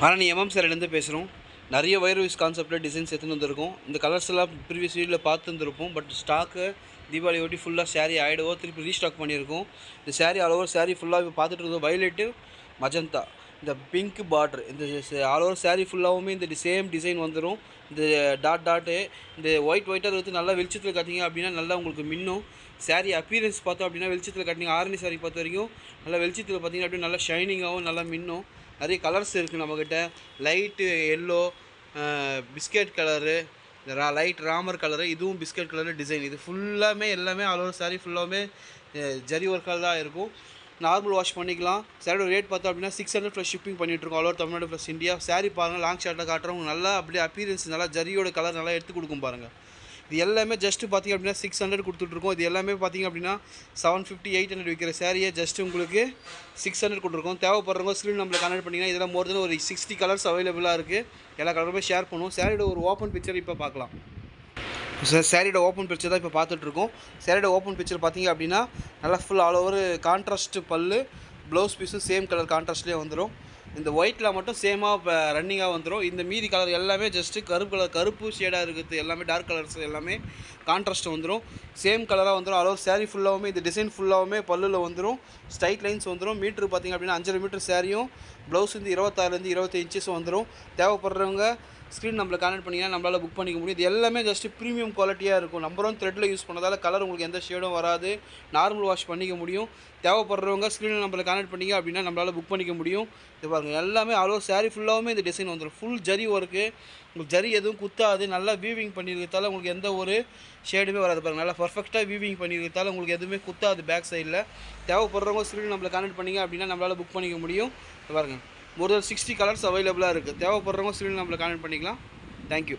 ஆனால் எம்எம் சாரிலேருந்து பேசுகிறோம். நிறைய ஒயர் வைஸ் கான்செப்டில் டிசைன்ஸ் எடுத்துன்னு வந்திருக்கோம். இந்த கலர்ஸ் எல்லாம் ப்ரீவியஸ் வீடியோவில் பார்த்து வந்துருப்போம். பட் ஸ்டாக்கு தீபாவளி ஒட்டி ஃபுல்லாக சாரீ ஆகிடுவோம். திருப்பி ரீஸ்டாக் பண்ணியிருக்கோம். இந்த சாரீ ஆல் ஓவர் சாரீ ஃபுல்லாக இப்போ பார்த்துட்டு இருக்கோம். வயலட்டு, மஜந்தா, இந்த பிங்க் பார்டர், இந்த ஆல் ஓவர் சாரீ ஃபுல்லாகவுமே இந்த சேம் டிசைன் வந்துடும். இந்த டாட்டு இந்த ஒயிட்டாக இருக்குது. நல்லா வெளிச்சத்தில் கட்டிங்க அப்படின்னா நல்லா உங்களுக்கு மின்னும். சாரீ அப்பீரன்ஸ் பார்த்தோம் அப்படின்னா வெளிச்சத்தில் கட்டிங்க. ஆரஞ்சு சாரீ பார்த்த வரைக்கும் நல்லா வெளிச்சத்தில் பார்த்தீங்கன்னா அப்படியே நல்லா ஷைனிங்காகவும் நல்லா மின்னும். நிறைய கலர்ஸ் இருக்குது நம்மக்கிட்ட. Light yellow, biscuit colour, light Ramar colour, இதுவும் பிஸ்கட் கலரு டிசைன். இது ஃபுல்லாமே எல்லாமே ஆல் ஓவர் சாரீ ஃபுல்லாமே ஜரி ஒர்க்கால் தான் இருக்கும். நார்மல் வாஷ் பண்ணிக்கலாம். சாரியோட ரேட் பார்த்தோம் அப்படின்னா 600 ப்ளஸ் ஷிப்பிங் பண்ணிகிட்ருக்கோம். All over Tamil Nadu plus India. Sari பாருங்கள், லாங் ஷார்ட்டில் காட்டுறவங்க நல்லா அப்படியே அப்பீரன்ஸ் நல்லா ஜரியோட கலர் நல்லா எடுத்து கொடுக்கும் பாருங்கள். இது எல்லாமே ஜஸ்ட்டு பார்த்திங்க அப்படின்னா 600 கொடுத்துட்ருக்கோம். இது எல்லாமே பார்த்திங்க அப்படின்னா 750 800 விற்கிற சாரியை ஜஸ்ட்டு உங்களுக்கு 600 கொடுத்துருக்கோம். தேவைப்படுறவங்க ஸ்க்ரீன் நம்மளை கனெக்ட் பண்ணிங்கன்னா இதெல்லாம் மோர் தென் ஒரு 60 கலர்ஸ் அவைலபிளாக இருக்குது. எல்லா கலருமே ஷேர் பண்ணுவோம். சாரியோட ஒரு ஓப்பன் பிக்சர் இப்போ பார்க்கலாம். சாரியோட ஓப்பன் பிக்சர் தான் இப்போ பார்த்துட்ருக்கோம். சாரியோட ஓப்பன் பிக்சர் பார்த்திங்க அப்படின்னா நல்லா ஃபுல் ஆல் ஓவர் கான்ட்ராஸ்ட் பல்லு, ப்ளவுஸ் பீஸும் சேம் கலர் கான்ட்ராஸ்ட்லேயே வந்துடும். இந்த ஒயிட்டில் மட்டும் சேமாக இப்போ ரன்னிங்காக வந்துடும். இந்த மீதி கலர் எல்லாமே ஜஸ்ட்டு கருப்பு ஷேடாக இருக்குது. எல்லாமே டார்க் கலர்ஸ் எல்லாமே கான்ட்ராஸ்ட் வந்துடும். சேம் கலராக வந்துடும். ஆல் ஓவர் சாரீ ஃபுல்லாகவுமே இந்த டிசைன் ஃபுல்லாகவுமே பல்லில் வந்துடும். ஸ்ட்ரைட் லைன்ஸ் வந்துடும். மீட்ரு பார்த்திங்க அப்படின்னா 5 மீட்டர் சாரியும் ப்ளவுஸ் வந்து 26 25 இன்ச்சஸ் வந்துடும். தேவைப்படுறவங்க ஸ்க்ரீன் நம்மளை கான்டெக்ட் பண்ணிங்கன்னா நம்மளால் புக் பண்ணிக்க முடியும். இது எல்லாமே ஜஸ்ட்டு ப்ரீமியம் குவாலிட்டியாக இருக்கும். நம்பர் 1 த்ரெட்டில் யூஸ் பண்ணதால் கலர் உங்களுக்கு எந்த ஷேடும் வராது. நார்மல் வாஷ் பண்ணிக்க முடியும். தேவைப்படுறவங்க ஸ்க்ரீனில் நம்மளை கான்டெக்ட் பண்ணிங்க அப்படின்னா நம்மளால் புக் பண்ணிக்க முடியும். இது பாருங்கள், எல்லாமே ஆல் ஓவர் சாரீ ஃபுல்லாகவுமே இந்த டிசைன் வந்துடும். Full zari work. உங்களுக்கு ஜரி எதுவும் குத்தாது. நல்லா வீவிங் பண்ணியிருக்கிறதால உங்களுக்கு எந்த ஒரு ஷேடுமே வராது. பாருங்கள், நல்லா பர்ஃபெக்டாக வீவிங் பண்ணியிருக்கிறதால உங்களுக்கு எதுவுமே குத்தாது பேக் சைடில். தேவைப்படுறவங்க ஸ்க்ரீனில் நம்மளை கான்டெக்ட் பண்ணிங்க அப்படின்னா நம்மளால் புக் பண்ணிக்க முடியும். பாருங்கள், மோர் தென் 60 கலர்ஸ் அவைலபிளாக இருக்குது. தேவைப்படுறவங்க ஸ்க்ரீனில் நம்மளை கான்டெக்ட் பண்ணிக்கலாம். தேங்க்யூ.